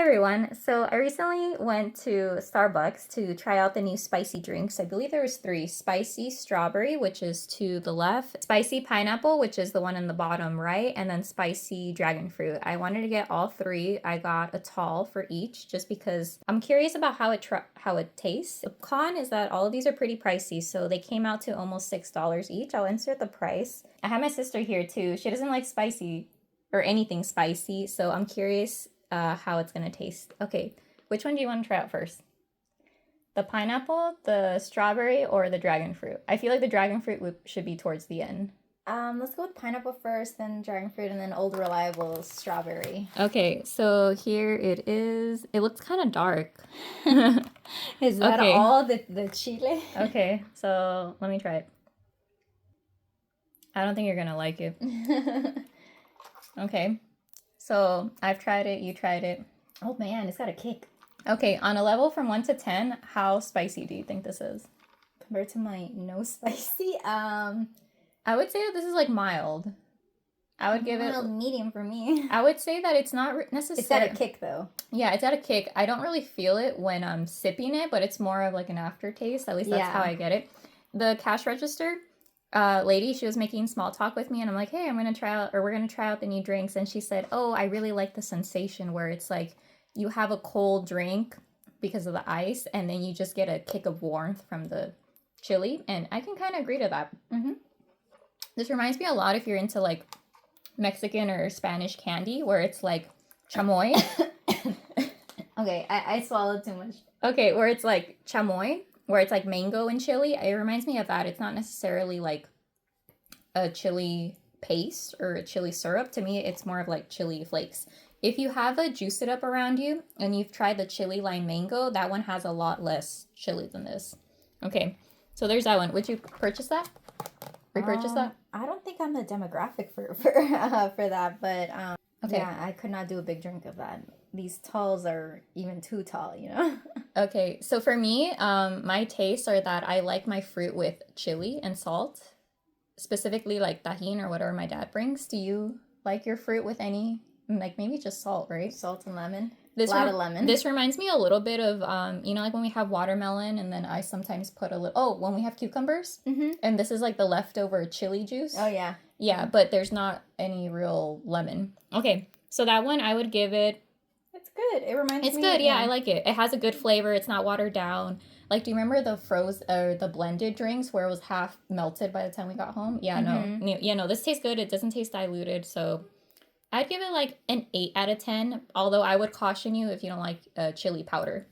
Hi everyone. So I recently went to Starbucks to try out the new spicy drinks. I believe there was three. Spicy strawberry, which is to the left, spicy pineapple, which is the one in the bottom right, and then spicy dragon fruit. I wanted to get all three. I got a tall for each just because I'm curious about how it tastes. The con is that all of these are pretty pricey, so they came out to almost $6 each. I'll insert the price. I have my sister here too. She doesn't like spicy or anything spicy, so I'm curious how it's gonna taste. Okay, which one do you want to try out first? The pineapple, the strawberry, or the dragon fruit? I feel like the dragon fruit should be towards the end. Let's go with pineapple first, then dragon fruit, and then old reliable strawberry. Okay, so here it is. It looks kind of dark. Is that all the chile? Okay, so let me try it. I don't think you're gonna like it. Okay. So I've tried it, you tried it. Oh man, it's got a kick. Okay, on a level from 1 to 10, how spicy do you think this is? Compared to my no spicy, I would say that this is like mild. I would give it medium for me. I would say that it's not necessarily. It's got a kick though. Yeah, it's got a kick. I don't really feel it when I'm sipping it, but it's more of like an aftertaste. At least that's how I get it. The cash register lady, she was making small talk with me, and I'm like, hey, we're gonna try out the new drinks, and she said, oh, I really like the sensation where it's like you have a cold drink because of the ice, and then you just get a kick of warmth from the chili, and I can kind of agree to that. This reminds me a lot if you're into like Mexican or Spanish candy, where it's like chamoy. Okay, I swallowed too much. Okay, where it's like chamoy, where it's like mango and chili. It reminds me of that. It's not necessarily like a chili paste or a chili syrup. To me, it's more of like chili flakes. If you have a Juice It Up around you and you've tried the chili lime mango, that one has a lot less chili than this. Okay, so there's that one. Would you purchase that? Repurchase that? I don't think I'm the demographic for that, but okay. Yeah, I could not do a big drink of that. These talls are even too tall, you know? Okay, so for me, my tastes are that I like my fruit with chili and salt, specifically like tajin or whatever my dad brings. Do you like your fruit with any, like maybe just salt, right? Salt and lemon. A lot of lemon. This reminds me a little bit of, you know, like when we have watermelon and then I sometimes put a little, when we have cucumbers. And this is like the leftover chili juice. Oh, yeah. Yeah, but there's not any real lemon. Okay, so that one I would give it. It's good. It reminds me. It's good, yeah, I like it. It has a good flavor. It's not watered down. Like, do you remember the blended drinks where it was half melted by the time we got home? Yeah, no, this tastes good. It doesn't taste diluted, so I'd give it like an 8 out of 10, although I would caution you if you don't like chili powder.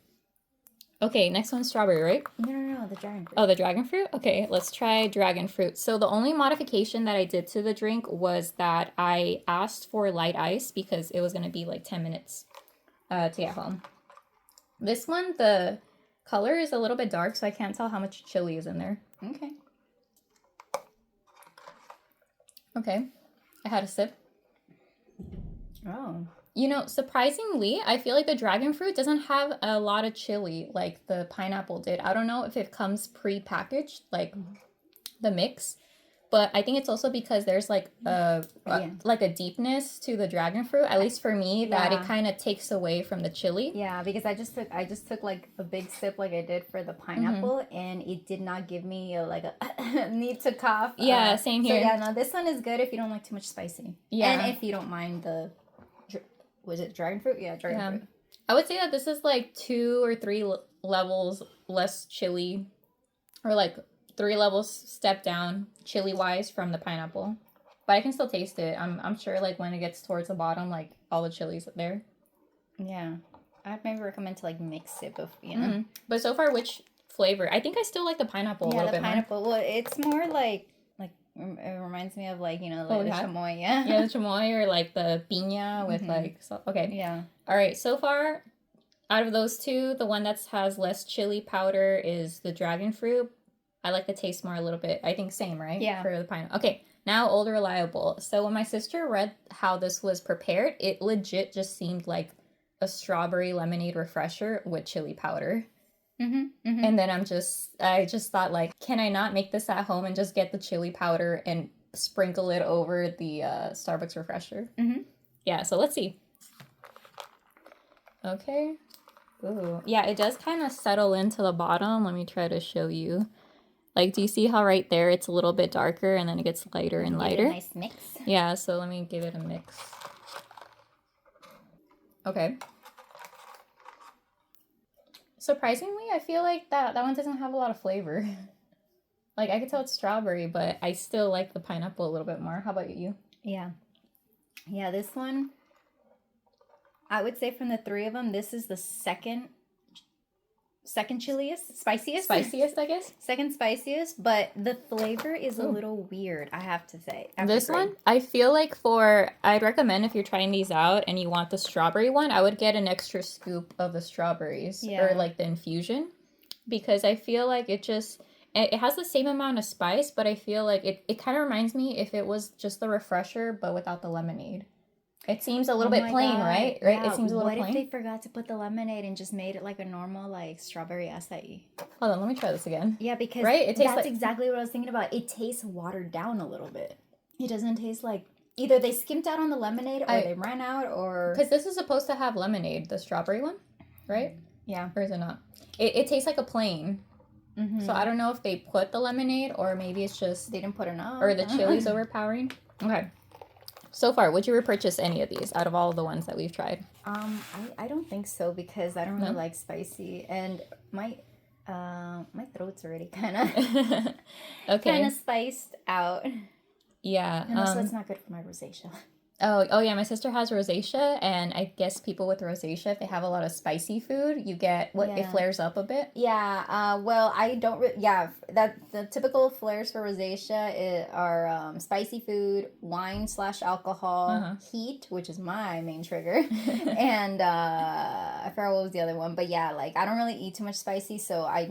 Okay, next one's strawberry, right? No, the dragon fruit. Oh, the dragon fruit? Okay, let's try dragon fruit. So the only modification that I did to the drink was that I asked for light ice because it was going to be like 10 minutes to get home. This one, the color is a little bit dark, so I can't tell how much chili is in there. Okay, I had a sip. Oh. You know, surprisingly, I feel like the dragon fruit doesn't have a lot of chili like the pineapple did. I don't know if it comes pre-packaged, like the mix, but I think it's also because there's like a deepness to the dragon fruit, at least for me, that it kind of takes away from the chili. Yeah, because I just took like a big sip like I did for the pineapple, and it did not give me a need to cough. Yeah, same here. So yeah, no, this one is good if you don't like too much spicy. Yeah. And if you don't mind was it dragon fruit? Yeah, dragon fruit. I would say that this is like 2 or 3 levels less chili, or like 3 levels step down chili wise from the pineapple, but I can still taste it. I'm sure like when it gets towards the bottom, like all the chili's there. Yeah, I'd maybe recommend to like mix it with, you know. But so far, which flavor? I think I still like the pineapple a little bit more. Yeah, the pineapple. Well, it's more like it reminds me of like, you know, like the chamoy, yeah. Yeah, the chamoy, or like the piña with like okay. Yeah. All right, so far out of those two, the one that has less chili powder is the dragon fruit. I like the taste more a little bit. I think same, right? Yeah. For the pineapple. Okay, now Old Reliable. So when my sister read how this was prepared, it legit just seemed like a strawberry lemonade refresher with chili powder. And then I just thought, like, can I not make this at home and just get the chili powder and sprinkle it over the Starbucks refresher? Yeah, so let's see. Okay. Ooh. Yeah, it does kind of settle into the bottom. Let me try to show you. Like, do you see how right there it's a little bit darker and then it gets lighter and lighter? Give it a nice mix. Yeah, so let me give it a mix. Okay. Surprisingly, I feel like that one doesn't have a lot of flavor. Like, I could tell it's strawberry, but I still like the pineapple a little bit more. How about you? Yeah. Yeah, this one, I would say from the three of them, this is the second spiciest, I guess. Second spiciest, but the flavor is a little weird, I have to say. This one, I feel like I'd recommend if you're trying these out and you want the strawberry one, I would get an extra scoop of the strawberries or like the infusion, because I feel like it has the same amount of spice, but I feel like it kind of reminds me if it was just the refresher, but without the lemonade. It seems a little bit plain, God. right? Yeah. It seems a little plain. What if they forgot to put the lemonade and just made it like a normal, like, strawberry acai? Hold on, let me try this again. Yeah, because that's exactly what I was thinking about. It tastes watered down a little bit. It doesn't taste like... Either they skimped out on the lemonade, or they ran out, or... Because this is supposed to have lemonade, the strawberry one, right? Yeah. Or is it not? It tastes like a plain. Mm-hmm. So I don't know if they put the lemonade, or maybe it's just... They didn't put enough. Or the chili's overpowering. Okay. So far, would you repurchase any of these out of all of the ones that we've tried? I don't think so, because I don't really like spicy, and my throat's already kind of spiced out. Yeah. And also, it's not good for my rosacea. Oh yeah, my sister has rosacea, and I guess people with rosacea, if they have a lot of spicy food, you get it flares up a bit. Yeah. Well, I don't. That the typical flares for rosacea are spicy food, wine/alcohol, heat, which is my main trigger, and I forgot what was the other one. But yeah, like, I don't really eat too much spicy, so I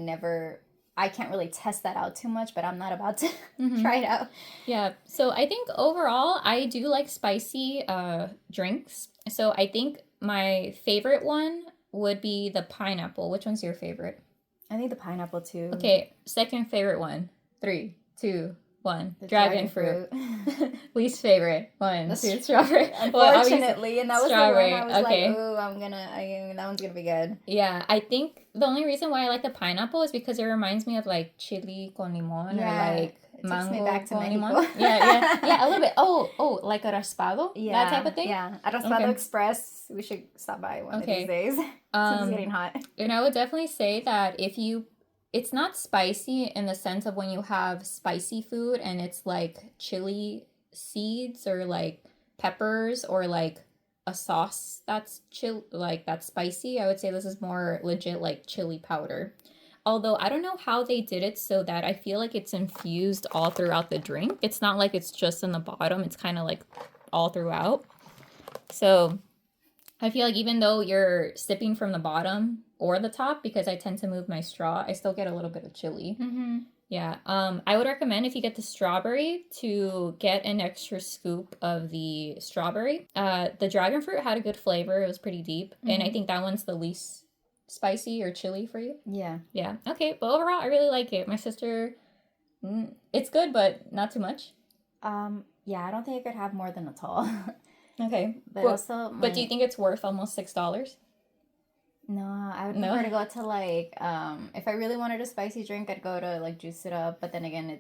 can't really test that out too much, but I'm not about to try it out. Yeah, so I think overall, I do like spicy drinks. So I think my favorite one would be the pineapple. Which one's your favorite? I think the pineapple too. Okay, second favorite one. 3, 2, 1. Dragonfruit. Least favorite. 1, 2, strawberry. Unfortunately, and that was strawberry. The one I was like, ooh, that one's gonna be good. Yeah, I think the only reason why I like the pineapple is because it reminds me of like chili con limon, or like mango takes me back to con Mexico. limon. Yeah, a little bit. Oh, like a raspado? Yeah. That type of thing? Yeah, a raspado express. We should stop by one of these days. Since it's getting hot. And I would definitely say that it's not spicy in the sense of when you have spicy food and it's like chili seeds or like peppers or like a sauce that's that's spicy. I would say this is more legit like chili powder. Although I don't know how they did it so that I feel like it's infused all throughout the drink. It's not like it's just in the bottom. It's kind of like all throughout. So I feel like even though you're sipping from the bottom or the top, because I tend to move my straw, I still get a little bit of chili. Mm-hmm. Yeah. I would recommend if you get the strawberry to get an extra scoop of the strawberry. The dragon fruit had a good flavor. It was pretty deep. Mm-hmm. And I think that one's the least spicy or chili for you. Yeah. Yeah. Okay. But overall, I really like it. My sister, it's good, but not too much. Yeah, I don't think I could have more than a tall. Okay. But do you think it's worth almost $6? No, I would prefer to go to like, if I really wanted a spicy drink, I'd go to like Juice It Up. But then again,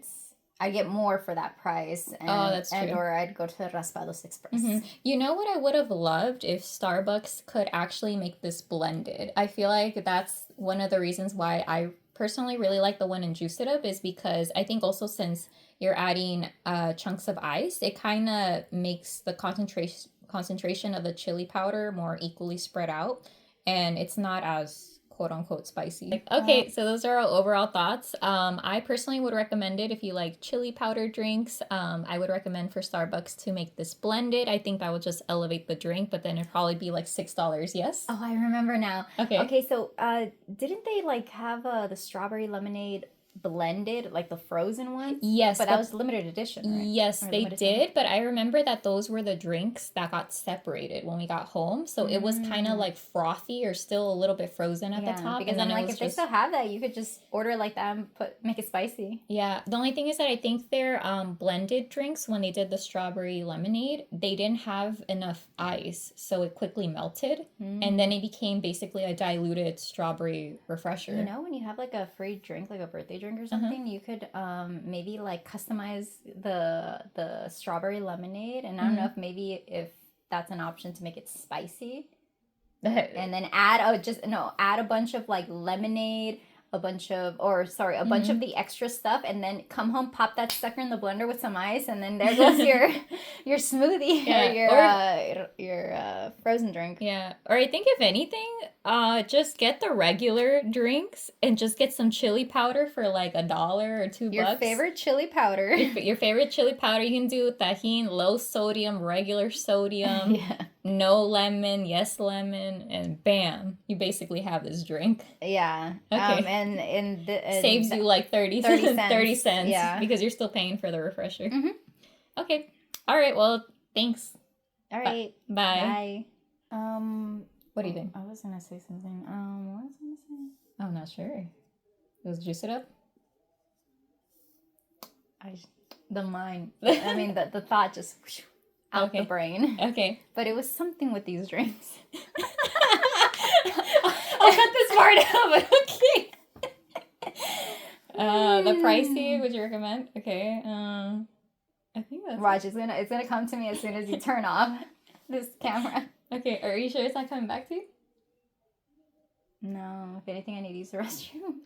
I get more for that price. And, that's true. Or I'd go to Raspados Express. Mm-hmm. You know what I would have loved if Starbucks could actually make this blended? I feel like that's one of the reasons why I personally really like the one in Juice It Up, is because I think also since you're adding chunks of ice, it kind of makes the concentration of the chili powder more equally spread out. And it's not as quote-unquote spicy. Okay, so those are our overall thoughts. I personally would recommend it if you like chili powder drinks. I would recommend for Starbucks to make this blended. I think that would just elevate the drink, but then it'd probably be like $6, yes? Oh, I remember now. Okay. Okay, so didn't they like have the strawberry lemonade blended, like the frozen ones. Yes, but that was limited edition, right? yes, Or they limited did. time? But I remember that those were the drinks that got separated when we got home. So it was kind of like frothy or still a little bit frozen at the top. Because And I'm then it like, was if they just, still have that, you could just order it like that and make it spicy. yeah. The only thing is that I think their blended drinks, when they did the strawberry lemonade, they didn't have enough ice. So it quickly melted. And then it became basically a diluted strawberry refresher. You know, when you have like a free drink, like a birthday drink or something, you could maybe like customize the strawberry lemonade, and I don't know if that's an option to make it spicy, and then add a bunch of like lemonade, a bunch of the extra stuff, and then come home, pop that sucker in the blender with some ice, and then there goes your smoothie or your frozen drink. Yeah. Or I think if anything, just get the regular drinks and just get some chili powder for like $1 or $2. Your favorite chili powder. Your favorite chili powder. You can do tajin, low sodium, regular sodium, no lemon, yes lemon, and bam, you basically have this drink. Yeah. Okay. And saves you like 30 cents. 30 cents. Yeah. Because you're still paying for the refresher. Okay. All right. Well, thanks. All right. Bye. What do you think? I was gonna say something. What was I gonna say? I'm not sure. Let's juice it up. The thought just out the brain. Okay. But it was something with these drinks. I'll cut this part out, but okay. The pricey, would you recommend? Okay. I think that's Watch, it's gonna come to me as soon as you turn off this camera. Okay, are you sure it's not coming back to you? No, if anything, I need to use the restroom.